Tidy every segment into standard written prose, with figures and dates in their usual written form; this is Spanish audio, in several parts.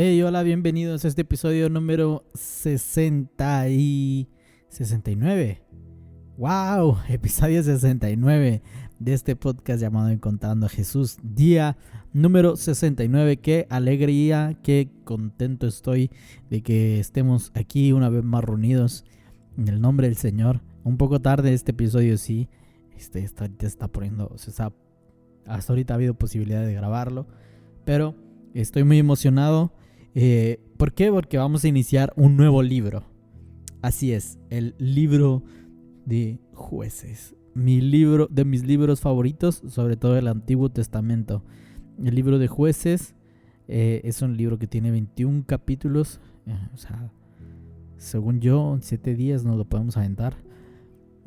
Hey, hola, bienvenidos a este episodio número 69. ¡Wow! Episodio 69 de este podcast llamado Encontrando a Jesús. Día número 69. Qué alegría, qué contento estoy de que estemos aquí una vez más reunidos en el nombre del Señor. Un poco tarde este episodio, sí. Hasta ahorita ha habido posibilidad de grabarlo, pero estoy muy emocionado. ¿Por qué? Porque vamos a iniciar un nuevo libro. Así es, el libro de Jueces. Mis libros favoritos, sobre todo el Antiguo Testamento. El libro de Jueces es un libro que tiene 21 capítulos. Según yo, en 7 días nos lo podemos aventar.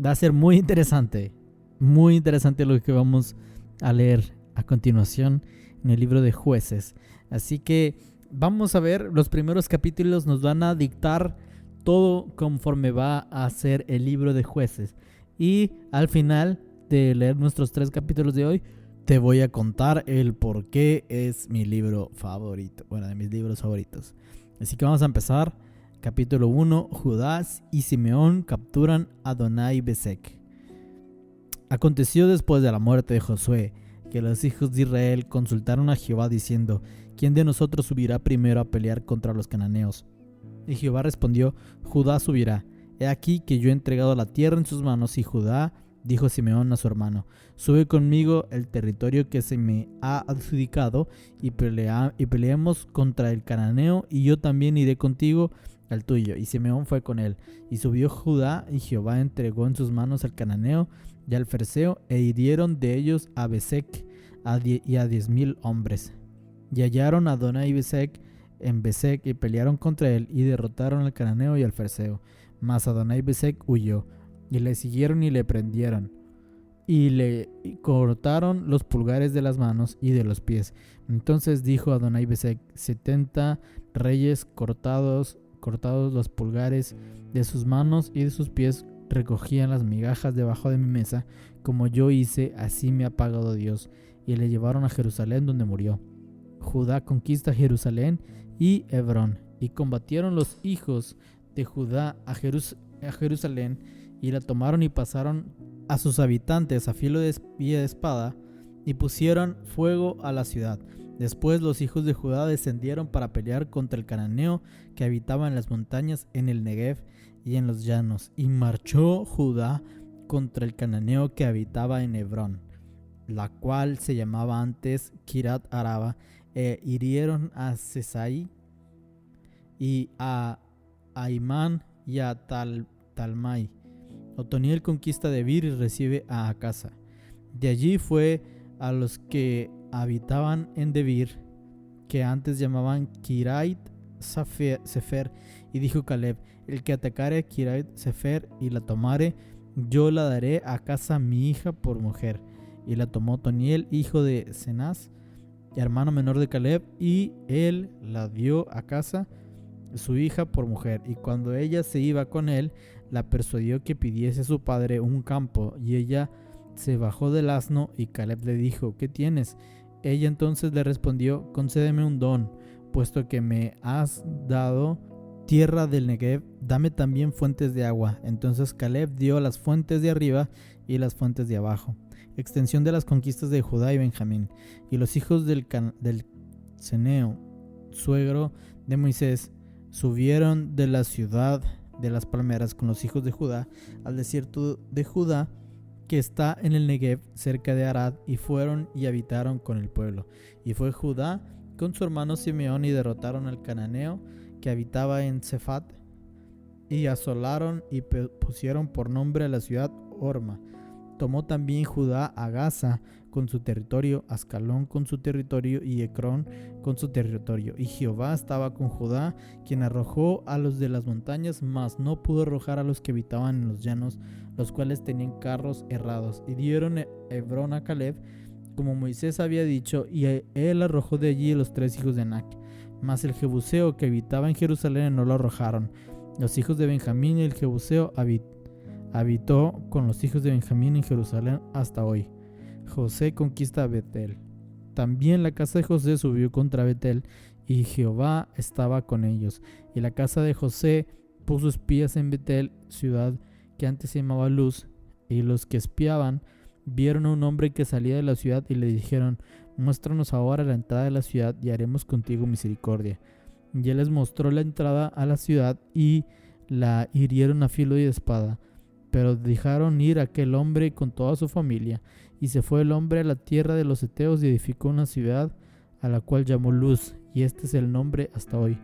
Va a ser muy interesante lo que vamos a leer a continuación en el libro de Jueces. Así que vamos a ver, los primeros capítulos nos van a dictar todo conforme va a ser el libro de Jueces. Y al final de leer nuestros 3 capítulos de hoy, te voy a contar el por qué es mi libro favorito. Bueno, de mis libros favoritos. Así que vamos a empezar. Capítulo 1. Judá y Simeón capturan a Adonai-Bezek. Aconteció después de la muerte de Josué que los hijos de Israel consultaron a Jehová diciendo: ¿quién de nosotros subirá primero a pelear contra los cananeos? Y Jehová respondió: Judá subirá. He aquí que yo he entregado la tierra en sus manos. Y Judá dijo a Simeón a su hermano: sube conmigo el territorio que se me ha adjudicado y peleemos contra el cananeo, y yo también iré contigo al tuyo. Y Simeón fue con él. Y subió Judá, y Jehová entregó en sus manos al cananeo y al fereceo, e hirieron de ellos a Bezek y a 10,000 hombres. Y hallaron a Adonai-Bezek en Bezek y pelearon contra él y derrotaron al cananeo y al fereceo. Mas Adonai-Bezek huyó, y le siguieron y le prendieron, y le cortaron los pulgares de las manos y de los pies. Entonces dijo Adonai-Bezek: 70 reyes cortados los pulgares de sus manos y de sus pies recogían las migajas debajo de mi mesa, como yo hice, así me ha pagado Dios. Y le llevaron a Jerusalén, donde murió. Judá conquista Jerusalén y Hebrón, y combatieron los hijos de Judá a Jerusalén, y la tomaron y pasaron a sus habitantes a filo de espada, y pusieron fuego a la ciudad. Después los hijos de Judá descendieron para pelear contra el cananeo que habitaba en las montañas, en el Negev y en los llanos, y marchó Judá contra el cananeo que habitaba en Hebrón, la cual se llamaba antes Kirat Araba, hirieron a Sesai y a Aimán y a Talmai. Otoniel conquista Debir y recibe a Acasa. De allí fue a los que habitaban en Debir, que antes llamaban Kirait Sefer, y dijo Caleb: el que atacare a Kirait Sefer y la tomare, yo la daré a Acasa mi hija por mujer. Y la tomó Otoniel, hijo de Cenaz, hermano menor de Caleb, y él la dio a Acasa su hija por mujer. Y cuando ella se iba con él, la persuadió que pidiese a su padre un campo, y ella se bajó del asno, y Caleb le dijo: ¿qué tienes? Ella entonces le respondió: concédeme un don, puesto que me has dado tierra del Negev, dame también fuentes de agua. Entonces Caleb dio las fuentes de arriba y las fuentes de abajo. Extensión de las conquistas de Judá y Benjamín. Y los hijos del Ceneo, suegro de Moisés, subieron de la ciudad de las palmeras con los hijos de Judá al desierto de Judá, que está en el Negev cerca de Arad, y fueron y habitaron con el pueblo. Y fue Judá con su hermano Simeón y derrotaron al cananeo que habitaba en Cefat, y asolaron y pusieron por nombre a la ciudad Horma. Tomó también Judá a Gaza con su territorio, Ascalón con su territorio y Ecrón con su territorio. Y Jehová estaba con Judá, quien arrojó a los de las montañas, mas no pudo arrojar a los que habitaban en los llanos, los cuales tenían carros herrados. Y dieron Hebrón a Caleb, como Moisés había dicho, y él arrojó de allí a los 3 hijos de Anac. Mas el jebuseo que habitaba en Jerusalén no lo arrojaron. Los hijos de Benjamín y el jebuseo habitó con los hijos de Benjamín en Jerusalén hasta hoy. José conquista a Betel. También la casa de José subió contra Betel y Jehová estaba con ellos. Y la casa de José puso espías en Betel, ciudad que antes se llamaba Luz, y los que espiaban vieron a un hombre que salía de la ciudad y le dijeron: muéstranos ahora la entrada de la ciudad y haremos contigo misericordia. Y él les mostró la entrada a la ciudad y la hirieron a filo de espada. Pero dejaron ir a aquel hombre con toda su familia, y se fue el hombre a la tierra de los heteos y edificó una ciudad a la cual llamó Luz, y este es el nombre hasta hoy.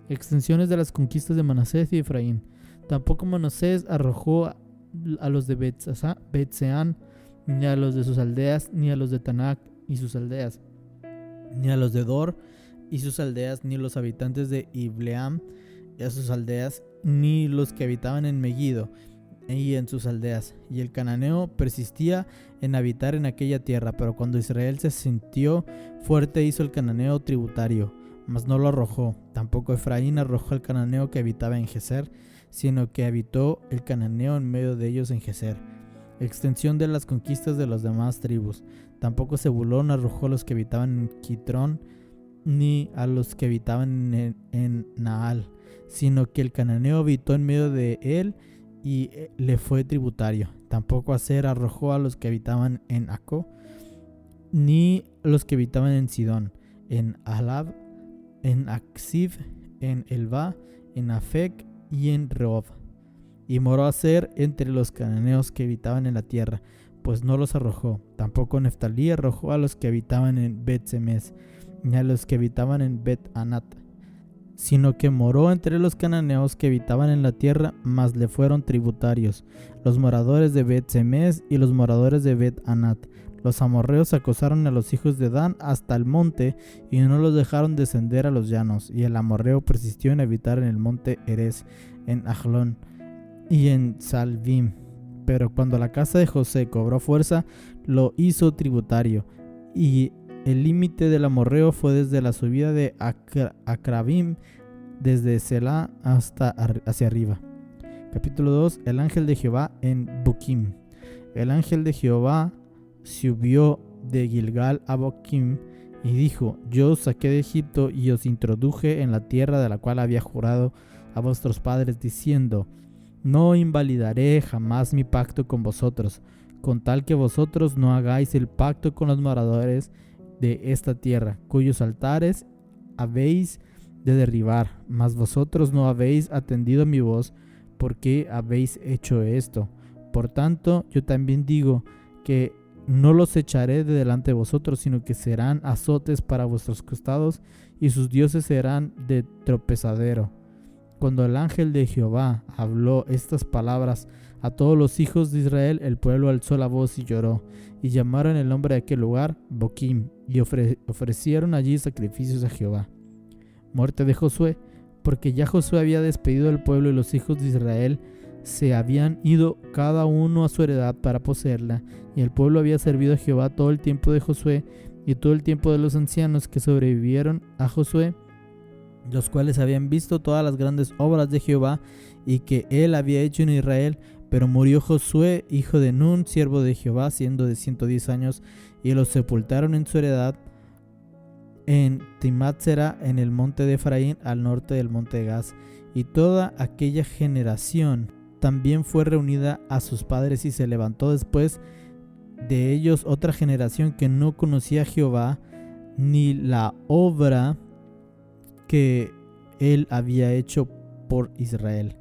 Extensiones de las conquistas de Manasés y Efraín. Tampoco Manasés arrojó a los de Bet-Seán, ni a los de sus aldeas, ni a los de Tanac y sus aldeas, ni a los de Dor y sus aldeas, ni los habitantes de Ibleam y a sus aldeas, ni los que habitaban en Megiddo y en sus aldeas. Y el cananeo persistía en habitar en aquella tierra, pero cuando Israel se sintió fuerte hizo el cananeo tributario, mas no lo arrojó. Tampoco Efraín arrojó al cananeo que habitaba en Geser, sino que habitó el cananeo en medio de ellos en Geser. Extensión de las conquistas de las demás tribus. Tampoco Zebulón arrojó a los que habitaban en Quitrón, ni a los que habitaban en Naal, sino que el cananeo habitó en medio de él y le fue tributario. Tampoco Aser arrojó a los que habitaban en Acó, ni los que habitaban en Sidón, en Ahlab, en Aksib, en Elba, en Afec y en Rehob. Y moró Aser entre los cananeos que habitaban en la tierra, pues no los arrojó. Tampoco Neftalí arrojó a los que habitaban en Bet-Semes, ni a los que habitaban en Bet-Anat, sino que moró entre los cananeos que habitaban en la tierra, mas le fueron tributarios, los moradores de Bet-Semes y los moradores de Bet-Anat. Los amorreos acosaron a los hijos de Dan hasta el monte y no los dejaron descender a los llanos, y el amorreo persistió en habitar en el monte Erez, en Ajalón y en Salvim. Pero cuando la casa de José cobró fuerza, lo hizo tributario, y el límite del amorreo fue desde la subida de Acrabim, desde Selá hasta hacia arriba. Capítulo 2. El ángel de Jehová en Boquim. El ángel de Jehová subió de Gilgal a Boquim y dijo: yo os saqué de Egipto y os introduje en la tierra de la cual había jurado a vuestros padres, diciendo: no invalidaré jamás mi pacto con vosotros, con tal que vosotros no hagáis el pacto con los moradores de esta tierra, cuyos altares habéis de derribar. Mas vosotros no habéis atendido mi voz, porque habéis hecho esto. Por tanto, yo también digo que no los echaré de delante de vosotros, sino que serán azotes para vuestros costados, y sus dioses serán de tropezadero. Cuando el ángel de Jehová habló estas palabras a todos los hijos de Israel, el pueblo alzó la voz y lloró, y llamaron el nombre de aquel lugar Boquim, y ofrecieron allí sacrificios a Jehová. Muerte de Josué, porque ya Josué había despedido al pueblo y los hijos de Israel se habían ido cada uno a su heredad para poseerla, y el pueblo había servido a Jehová todo el tiempo de Josué y todo el tiempo de los ancianos que sobrevivieron a Josué, los cuales habían visto todas las grandes obras de Jehová y que él había hecho en Israel. Pero murió Josué, hijo de Nun, siervo de Jehová, siendo de 110 años, y los sepultaron en su heredad en Timnath-Serah, en el monte de Efraín, al norte del monte de Gaz. Y toda aquella generación también fue reunida a sus padres, y se levantó después de ellos otra generación que no conocía a Jehová, ni la obra que él había hecho por Israel.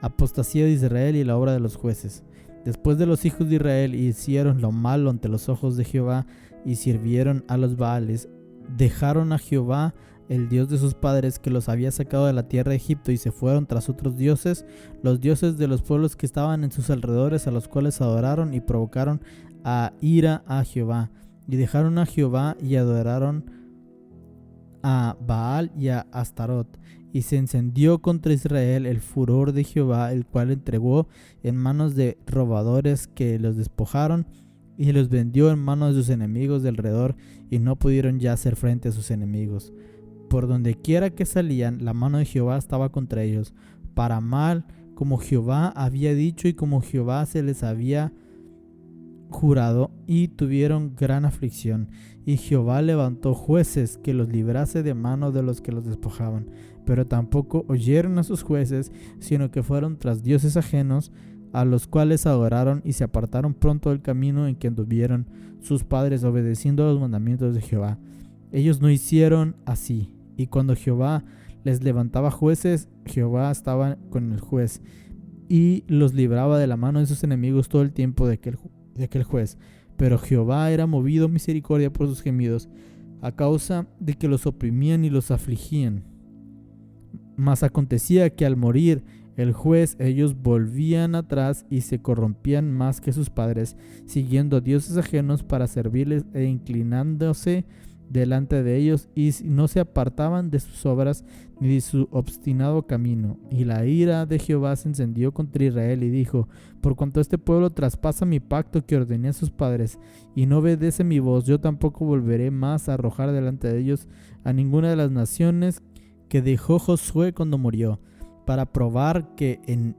Apostasía de Israel y la obra de los jueces. Después de los hijos de Israel hicieron lo malo ante los ojos de Jehová y sirvieron a los Baales, dejaron a Jehová, el Dios de sus padres, que los había sacado de la tierra de Egipto, y se fueron tras otros dioses, los dioses de los pueblos que estaban en sus alrededores, a los cuales adoraron y provocaron a ira a Jehová. Y dejaron a Jehová y adoraron a Baal y a Astarot, y se encendió contra Israel el furor de Jehová, el cual entregó en manos de robadores que los despojaron, y los vendió en manos de sus enemigos de alrededor, y no pudieron ya hacer frente a sus enemigos. Por donde quiera que salían, la mano de Jehová estaba contra ellos, para mal, como Jehová había dicho y como Jehová se les había jurado y tuvieron gran aflicción. Y Jehová levantó jueces que los librase de mano de los que los despojaban. Pero tampoco oyeron a sus jueces, sino que fueron tras dioses ajenos, a los cuales adoraron y se apartaron pronto del camino en que anduvieron sus padres, obedeciendo los mandamientos de Jehová. Ellos no hicieron así. Y cuando Jehová les levantaba jueces, Jehová estaba con el juez y los libraba de la mano de sus enemigos todo el tiempo de aquel juez. Pero Jehová era movido a misericordia por sus gemidos, a causa de que los oprimían y los afligían. Mas acontecía que al morir el juez, ellos volvían atrás y se corrompían más que sus padres, siguiendo a dioses ajenos para servirles e inclinándose delante de ellos, y no se apartaban de sus obras ni de su obstinado camino. Y la ira de Jehová se encendió contra Israel y dijo: por cuanto este pueblo traspasa mi pacto que ordené a sus padres y no obedece mi voz, yo tampoco volveré más a arrojar delante de ellos a ninguna de las naciones que dejó Josué cuando murió, para probar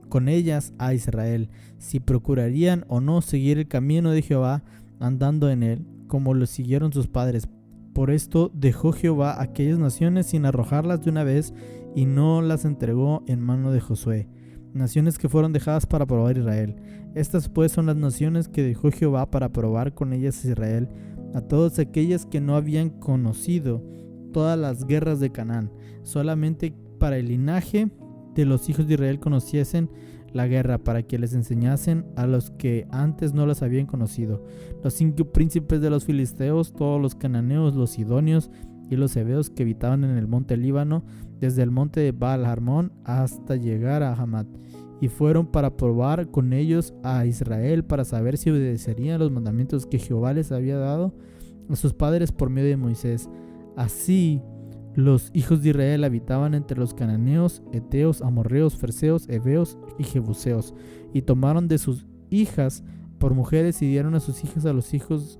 con ellas a Israel, si procurarían o no seguir el camino de Jehová, andando en él, como lo siguieron sus padres. Por esto dejó Jehová aquellas naciones sin arrojarlas de una vez, y no las entregó en mano de Josué, naciones que fueron dejadas para probar a Israel. Estas pues son las naciones que dejó Jehová para probar con ellas a Israel, a todas aquellas que no habían conocido todas las guerras de Canaán, solamente para el linaje de los hijos de Israel conociesen la guerra, para que les enseñasen a los que antes no las habían conocido: los 5 príncipes de los filisteos, todos los cananeos, los sidonios y los heveos que habitaban en el monte Líbano, desde el monte de Baal-Harmón hasta llegar a Hamat. Y fueron para probar con ellos a Israel, para saber si obedecerían los mandamientos que Jehová les había dado a sus padres por medio de Moisés. Así los hijos de Israel habitaban entre los cananeos, heteos, amorreos, ferceos, heveos y jebuseos, y tomaron de sus hijas por mujeres y dieron a sus hijas a los hijos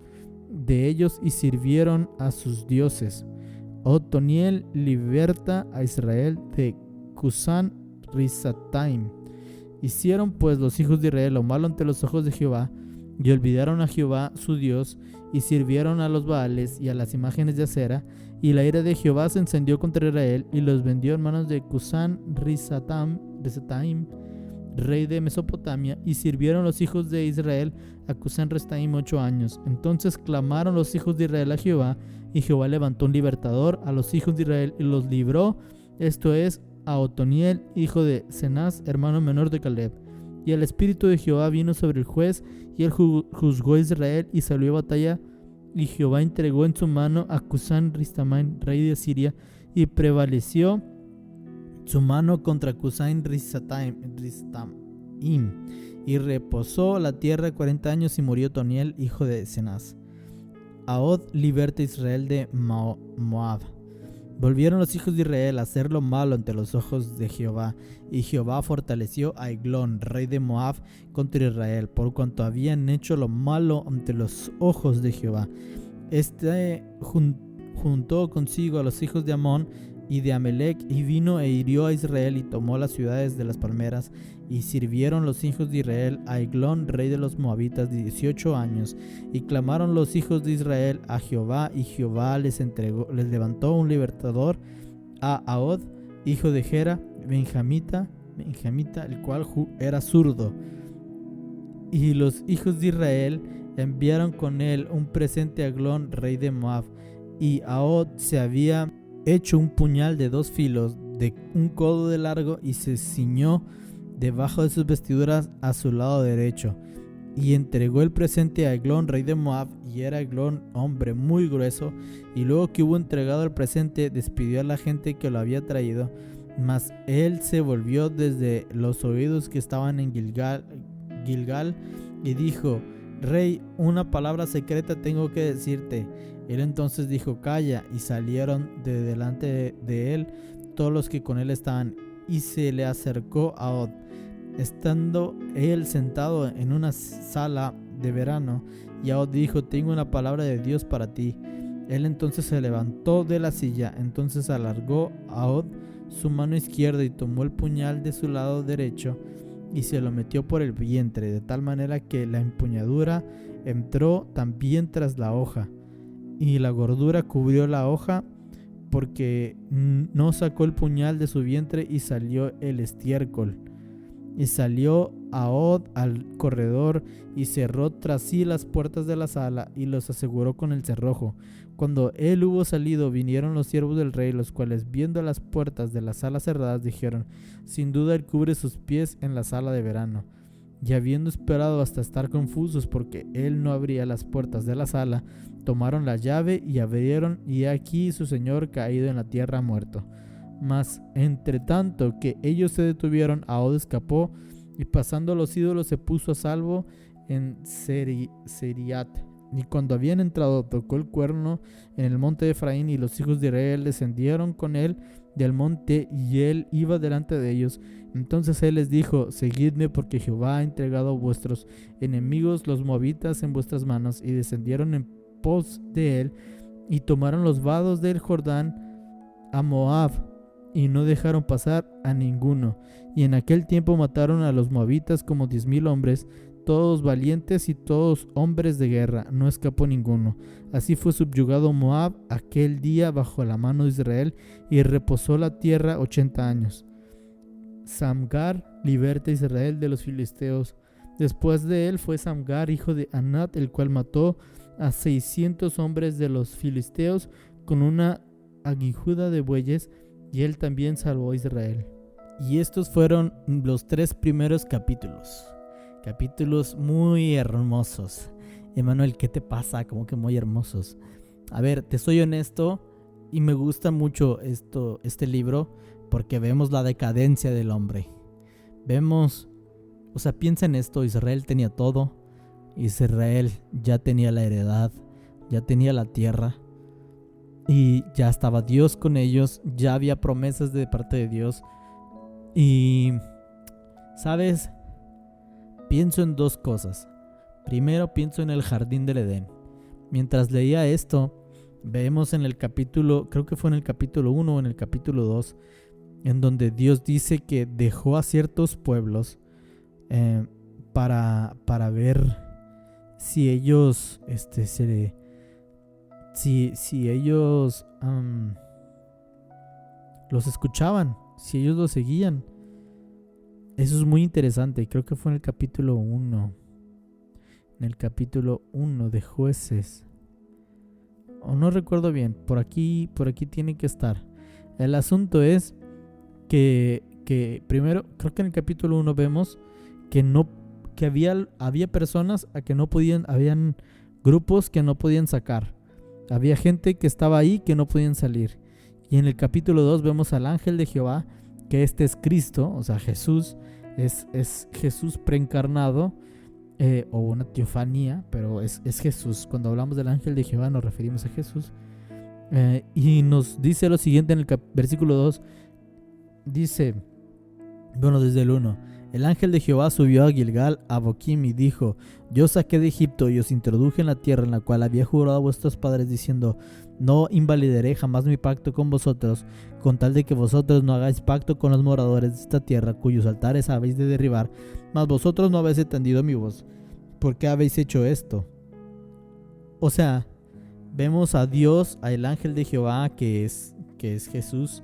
de ellos y sirvieron a sus dioses. Otoniel liberta a Israel de Cusán Risataim. Hicieron pues los hijos de Israel lo malo ante los ojos de Jehová, y olvidaron a Jehová su Dios, y sirvieron a los Baales y a las imágenes de acera, y la ira de Jehová se encendió contra Israel, y los vendió en manos de Cusán Risataim, rey de Mesopotamia, y sirvieron los hijos de Israel a Cusán Risataim 8 años. Entonces clamaron los hijos de Israel a Jehová, y Jehová levantó un libertador a los hijos de Israel y los libró, esto es, a Otoniel, hijo de Cenaz, hermano menor de Caleb. Y el espíritu de Jehová vino sobre el juez, y él juzgó a Israel y salió a batalla. Y Jehová entregó en su mano a Cusán Risataim, rey de Asiria, y prevaleció su mano contra Cusán Risataim, y reposó la tierra 40 años, y murió Otoniel, hijo de Cenaz. Ahod liberta a Israel de Moab. Volvieron los hijos de Israel a hacer lo malo ante los ojos de Jehová, y Jehová fortaleció a Eglón, rey de Moab, contra Israel, por cuanto habían hecho lo malo ante los ojos de Jehová. Juntó consigo a los hijos de Amón y de Amelec, y vino e hirió a Israel y tomó las ciudades de las palmeras. Y sirvieron los hijos de Israel a Eglón, rey de los moabitas, 18 años. Y clamaron los hijos de Israel a Jehová, y Jehová les levantó un libertador, a Ahod, hijo de Gera, benjamita, el cual era zurdo. Y los hijos de Israel enviaron con él un presente a Eglón, rey de Moab. Y Ahod se había hecho un puñal de 2 filos, de un codo de largo, y se ciñó debajo de sus vestiduras a su lado derecho. Y entregó el presente a Eglón, rey de Moab, y era Eglón hombre muy grueso. Y luego que hubo entregado el presente, despidió a la gente que lo había traído. Mas él se volvió desde los oídos que estaban en Gilgal, y dijo: Rey, una palabra secreta tengo que decirte. Él entonces dijo: Calla. Y salieron de delante de él todos los que con él estaban, y se le acercó a Ahod, estando él sentado en una sala de verano. Y Ahod dijo: Tengo una palabra de Dios para ti. Él entonces se levantó de la silla. Entonces alargó Ahod su mano izquierda y tomó el puñal de su lado derecho y se lo metió por el vientre, de tal manera que la empuñadura entró también tras la hoja, y la gordura cubrió la hoja, porque no sacó el puñal de su vientre, y salió el estiércol. Y salió Ahod al corredor, y cerró tras sí las puertas de la sala, y los aseguró con el cerrojo. Cuando él hubo salido, vinieron los siervos del rey, los cuales, viendo las puertas de la sala cerradas, dijeron: sin duda él cubre sus pies en la sala de verano. Y habiendo esperado hasta estar confusos porque él no abría las puertas de la sala, tomaron la llave y abrieron, y aquí su señor caído en la tierra muerto. Mas entre tanto que ellos se detuvieron, Ahod escapó, y pasando los ídolos se puso a salvo en Seriat. Y cuando habían entrado, tocó el cuerno en el monte de Efraín, y los hijos de Israel descendieron con él del monte, y él iba delante de ellos. Entonces él les dijo: seguidme, porque Jehová ha entregado a vuestros enemigos los moabitas en vuestras manos. Y descendieron en pos de él, y tomaron los vados del Jordán a Moab, y no dejaron pasar a ninguno. Y en aquel tiempo mataron a los moabitas como 10,000 hombres, todos valientes y todos hombres de guerra, no escapó ninguno. Así fue subyugado Moab aquel día bajo la mano de Israel, y reposó la tierra 80 años. Samgar liberta a Israel de los filisteos. Después de él fue Samgar, hijo de Anat, el cual mató a 600 hombres de los filisteos con una aguijuda de bueyes, y él también salvó a Israel. Y estos fueron los 3 primeros capítulos. Capítulos muy hermosos. Emanuel, ¿qué te pasa? Como que muy hermosos. A ver, te soy honesto, y me gusta mucho este libro, porque vemos la decadencia del hombre. Vemos, o sea, piensa en esto: Israel tenía todo. Israel ya tenía la heredad, ya tenía la tierra, y ya estaba Dios con ellos, ya había promesas de parte de Dios. Y, ¿sabes? Pienso en 2 cosas. Primero, pienso en el jardín del Edén. Mientras leía esto, vemos en el capítulo, creo que fue en el capítulo 1 o en el capítulo 2, en donde Dios dice que dejó a ciertos pueblos para ver si ellos si ellos los escuchaban, si ellos los seguían. Eso es muy interesante. Creo que fue en el capítulo 1. En el capítulo 1 de Jueces. O no recuerdo bien. Por aquí tiene que estar. El asunto es que primero, creo que en el capítulo 1 vemos que había personas a que no podían, habían grupos que no podían sacar. Había gente que estaba ahí que no podían salir. Y en el capítulo 2 vemos al ángel de Jehová, que este es Cristo, o sea, Jesús, es Jesús preencarnado, o una teofanía, pero es Jesús. Cuando hablamos del ángel de Jehová nos referimos a Jesús. Y nos dice lo siguiente en el versículo 2. Dice, bueno, desde el 1: el ángel de Jehová subió a Gilgal, a Boquim, y dijo: yo os saqué de Egipto y os introduje en la tierra en la cual había jurado a vuestros padres, diciendo: no invalidaré jamás mi pacto con vosotros, con tal de que vosotros no hagáis pacto con los moradores de esta tierra, cuyos altares habéis de derribar. Mas vosotros no habéis atendido mi voz. ¿Por qué habéis hecho esto? O sea, vemos a Dios, al ángel de Jehová, que es Jesús,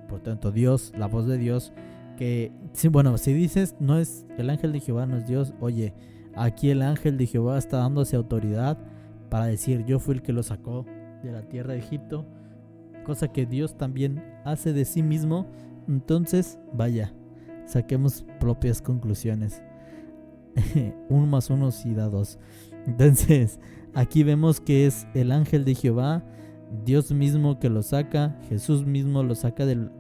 por tanto Dios, la voz de Dios, que, sí, bueno, si dices no es el ángel de Jehová, no es Dios, oye, aquí el ángel de Jehová está dándose autoridad para decir: yo fui el que lo sacó de la tierra de Egipto, cosa que Dios también hace de sí mismo. Entonces, vaya, saquemos propias conclusiones. 1 más 1 sí da 2. Entonces, aquí vemos que es el ángel de Jehová, Dios mismo que lo saca, Jesús mismo lo saca del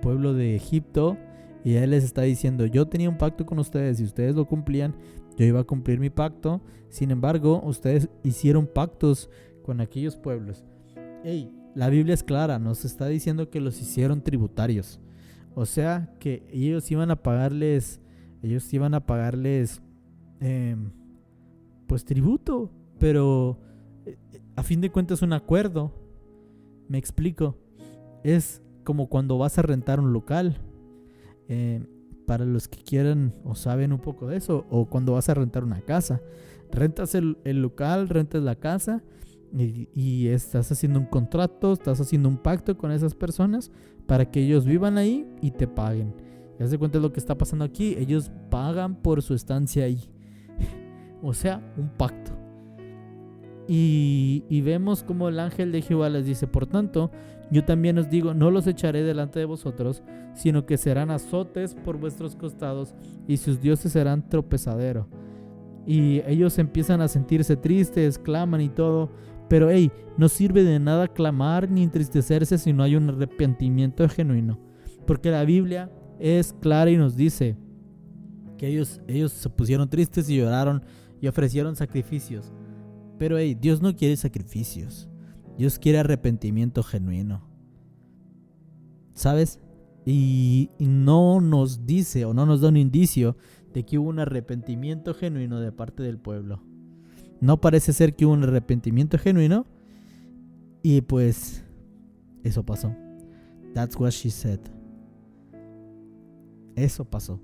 pueblo de Egipto, y él les está diciendo: yo tenía un pacto con ustedes, y ustedes lo cumplían, yo iba a cumplir mi pacto. Sin embargo, ustedes hicieron pactos con aquellos pueblos. La Biblia es clara, nos está diciendo que los hicieron tributarios. O sea, que ellos iban a pagarles pues tributo, pero a fin de cuentas un acuerdo. Me explico. Es como cuando vas a rentar un local. para los que quieran o saben un poco de eso, o cuando vas a rentar una casa. Rentas el local, rentas la casa y estás haciendo un contrato, estás haciendo un pacto con esas personas para que ellos vivan ahí y te paguen. Ya se cuenta lo que está pasando aquí. Ellos pagan por su estancia ahí. O sea, un pacto. Y vemos como el ángel de Jehová les dice: por tanto, yo también os digo, no los echaré delante de vosotros, sino que serán azotes por vuestros costados, y sus dioses serán tropezadero. Y ellos empiezan a sentirse tristes, claman y todo. Pero hey, no sirve de nada clamar ni entristecerse si no hay un arrepentimiento genuino. Porque la Biblia es clara y nos dice que ellos se pusieron tristes y lloraron y ofrecieron sacrificios. Pero hey, Dios no quiere sacrificios. Dios quiere arrepentimiento genuino. ¿Sabes? Y no nos dice o no nos da un indicio de que hubo un arrepentimiento genuino de parte del pueblo. No parece ser que hubo un arrepentimiento genuino. Y pues eso pasó. That's what she said. Eso pasó.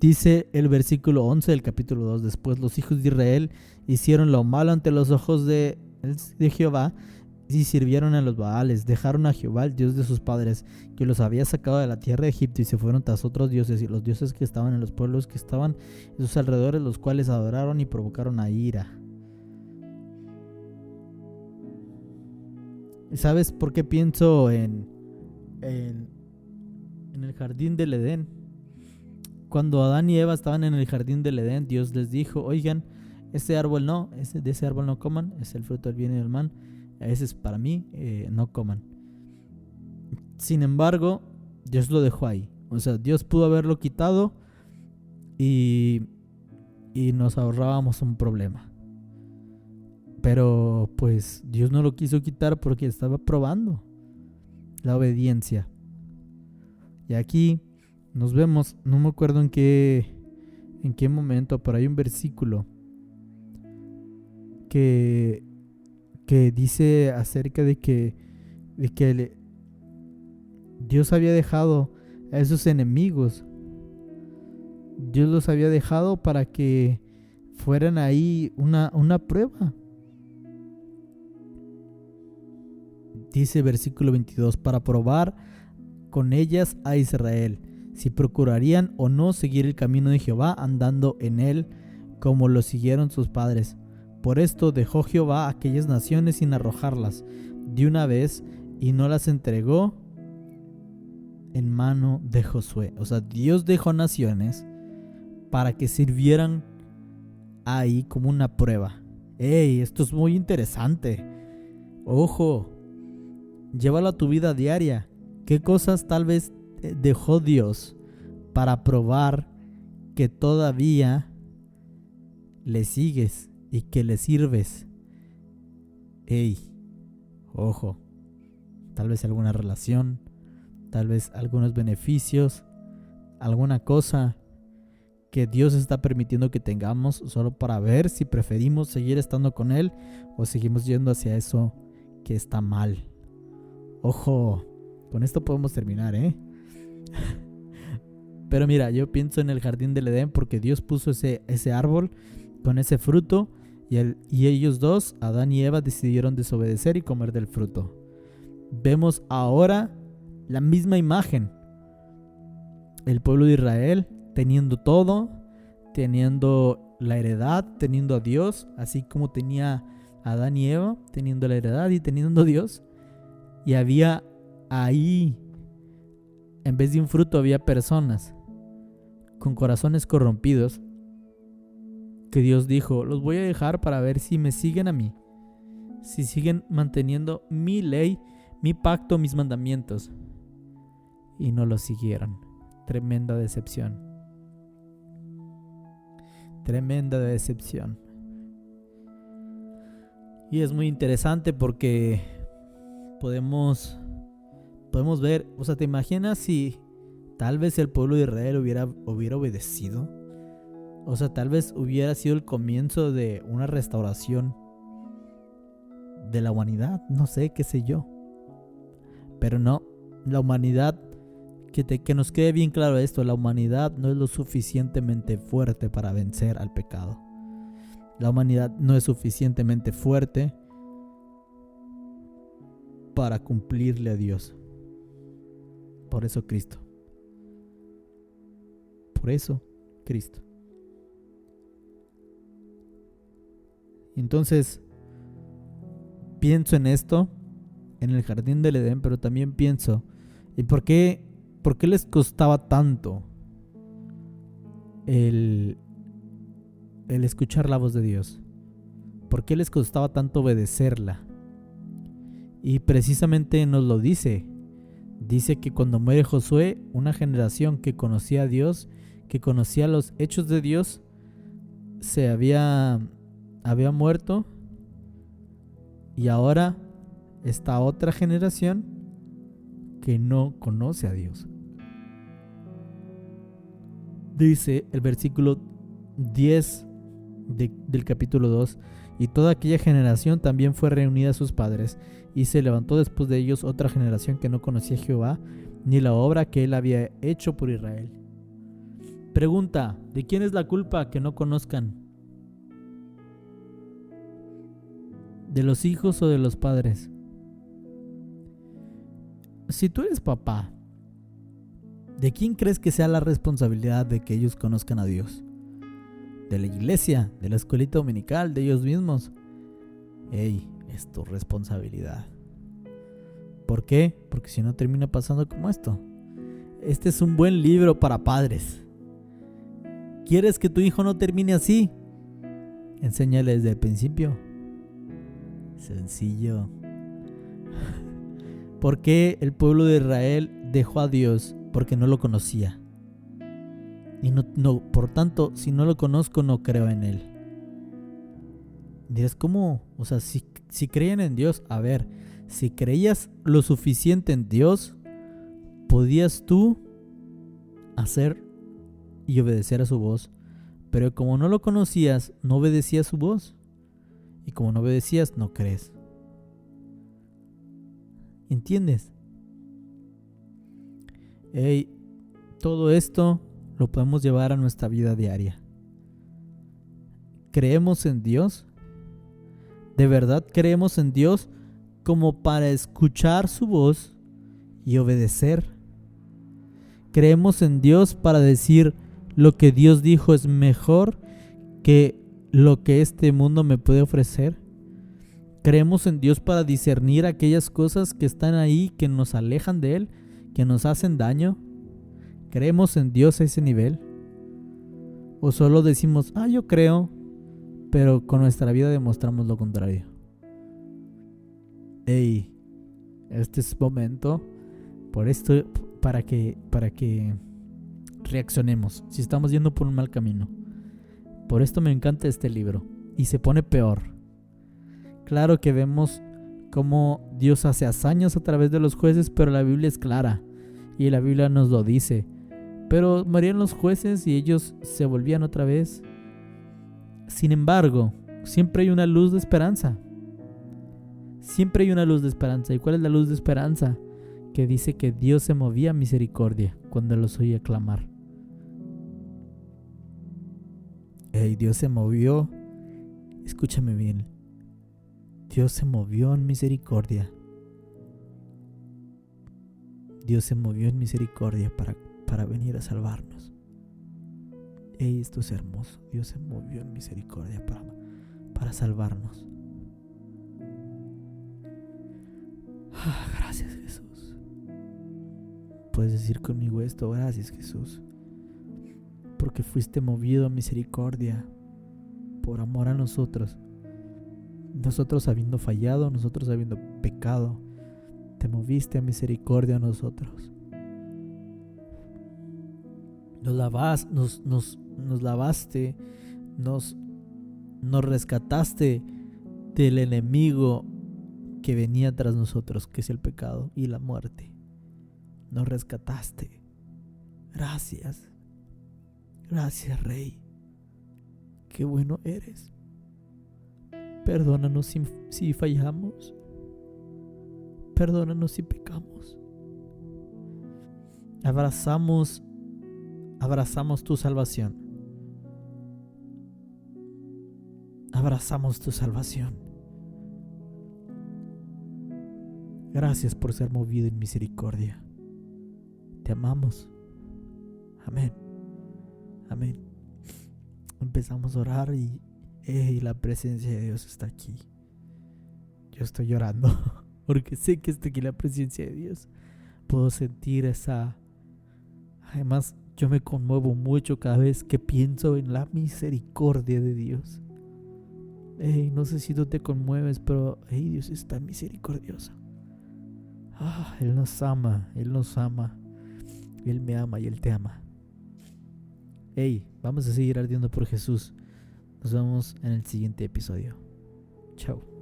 Dice el versículo 11 del capítulo 2: después los hijos de Israel hicieron lo malo ante los ojos de Jehová y sirvieron a los Baales. Dejaron a Jehová, el Dios de sus padres, que los había sacado de la tierra de Egipto, y se fueron tras otros dioses, y los dioses que estaban en los pueblos que estaban en sus alrededores, los cuales adoraron y provocaron a ira. ¿Sabes por qué pienso en el jardín del Edén? Cuando Adán y Eva estaban en el jardín del Edén, Dios les dijo: oigan, de ese árbol no coman, es el fruto del bien y del mal, ese es para mí, no coman. Sin embargo, Dios lo dejó ahí. O sea, Dios pudo haberlo quitado y nos ahorrábamos un problema. Pero pues Dios no lo quiso quitar porque estaba probando la obediencia. Y aquí nos vemos, no me acuerdo en qué momento, pero hay un versículo que dice acerca de que Dios había dejado a esos enemigos. Dios los había dejado para que fueran ahí una prueba. Dice versículo 22: para probar con ellas a Israel, si procurarían o no seguir el camino de Jehová, andando en él como lo siguieron sus padres. Por esto dejó Jehová a aquellas naciones sin arrojarlas de una vez, y no las entregó en mano de Josué. O sea, Dios dejó naciones para que sirvieran ahí como una prueba. ¡Ey! Esto es muy interesante. Ojo, llévalo a tu vida diaria. ¿Qué cosas tal vez dejó Dios para probar que todavía le sigues y que le sirves? ¡Ey! Ojo. Tal vez alguna relación, tal vez algunos beneficios, alguna cosa que Dios está permitiendo que tengamos solo para ver si preferimos seguir estando con Él o seguimos yendo hacia eso que está mal. Ojo, con esto podemos terminar, Pero mira, yo pienso en el jardín del Edén porque Dios puso ese árbol con ese fruto y ellos dos, Adán y Eva, decidieron desobedecer y comer del fruto. Vemos ahora la misma imagen. El pueblo de Israel teniendo todo, teniendo la heredad, teniendo a Dios, así como tenía Adán y Eva, teniendo la heredad y teniendo a Dios. Y había ahí, en vez de un fruto, había personas con corazones corrompidos que Dios dijo: los voy a dejar para ver si me siguen a mí, si siguen manteniendo mi ley, mi pacto, mis mandamientos. Y no lo siguieron. Tremenda decepción. Tremenda decepción. Y es muy interesante porque podemos ver, o sea, ¿te imaginas si tal vez el pueblo de Israel hubiera obedecido? O sea, tal vez hubiera sido el comienzo de una restauración de la humanidad, no sé, qué sé yo. Pero no, la humanidad que nos quede bien claro esto: la humanidad no es lo suficientemente fuerte para vencer al pecado. La humanidad no es suficientemente fuerte para cumplirle a Dios. Por eso Cristo. Por eso Cristo. Entonces, pienso en esto, en el jardín del Edén, pero también pienso en por qué les costaba tanto el escuchar la voz de Dios. ¿Por qué les costaba tanto obedecerla? Y precisamente nos lo dice. Dice que cuando muere Josué, una generación que conocía a Dios, que conocía los hechos de Dios, se había muerto, y ahora está otra generación que no conoce a Dios. Dice el versículo 10 del capítulo 2: y toda aquella generación también fue reunida a sus padres, y se levantó después de ellos otra generación que no conocía a Jehová, ni la obra que él había hecho por Israel. Pregunta: ¿de quién es la culpa que no conozcan? ¿De los hijos o de los padres? Si tú eres papá, ¿de quién crees que sea la responsabilidad de que ellos conozcan a Dios? ¿De la iglesia? ¿De la escuelita dominical? ¿De ellos mismos? Ey, es tu responsabilidad. ¿Por qué? Porque si no termina pasando como esto. Este es un buen libro para padres. ¿Quieres que tu hijo no termine así? Enséñale desde el principio. Sencillo. ¿Por qué el pueblo de Israel dejó a Dios? Porque no lo conocía. Y por tanto, si no lo conozco, no creo en él. Dirás, ¿cómo? O sea, si creían en Dios, a ver, si creías lo suficiente en Dios, podías tú hacer y obedecer a su voz. Pero como no lo conocías, no obedecías su voz. Y como no obedecías, no crees. ¿Entiendes? Hey, todo esto lo podemos llevar a nuestra vida diaria. ¿Creemos en Dios? ¿De verdad creemos en Dios como para escuchar su voz y obedecer? ¿Creemos en Dios para decir lo que Dios dijo es mejor que lo que este mundo me puede ofrecer? ¿Creemos en Dios para discernir aquellas cosas que están ahí, que nos alejan de Él, que nos hacen daño? ¿Creemos en Dios a ese nivel? ¿O solo decimos, yo creo, pero con nuestra vida demostramos lo contrario? Hey, este es momento para que reaccionemos si estamos yendo por un mal camino. Por esto me encanta este libro, y se pone peor. Claro que vemos cómo Dios hace hazañas a través de los jueces, pero la Biblia es clara y la Biblia nos lo dice. Pero morían los jueces y ellos se volvían otra vez. Sin embargo, siempre hay una luz de esperanza. Siempre hay una luz de esperanza. ¿Y cuál es la luz de esperanza? Que dice que Dios se movía a misericordia cuando los oía clamar. Dios se movió. Escúchame bien. Dios se movió en misericordia. Dios se movió en misericordia para venir a salvarnos. Esto es hermoso. Dios se movió en misericordia para salvarnos. Gracias, Jesús. Puedes decir conmigo esto: gracias, Jesús, porque fuiste movido a misericordia por amor a nosotros. Nosotros habiendo fallado, nosotros habiendo pecado, te moviste a misericordia a nosotros. Nos lavaste, nos rescataste del enemigo que venía tras nosotros, que es el pecado y la muerte. Nos rescataste. Gracias. Gracias, Rey. Qué bueno eres. Perdónanos si fallamos. Perdónanos si pecamos. abrazamos tu salvación. Abrazamos tu salvación. Gracias por ser movido en misericordia. Te amamos. Amén. Amén. Empezamos a orar y la presencia de Dios está aquí. Yo estoy llorando porque sé que está aquí la presencia de Dios. Puedo sentir esa... Además, yo me conmuevo mucho cada vez que pienso en la misericordia de Dios. No sé si tú te conmueves, pero Dios es tan misericordioso. Él nos ama, Él me ama y Él te ama. Vamos a seguir ardiendo por Jesús. Nos vemos en el siguiente episodio. Chao.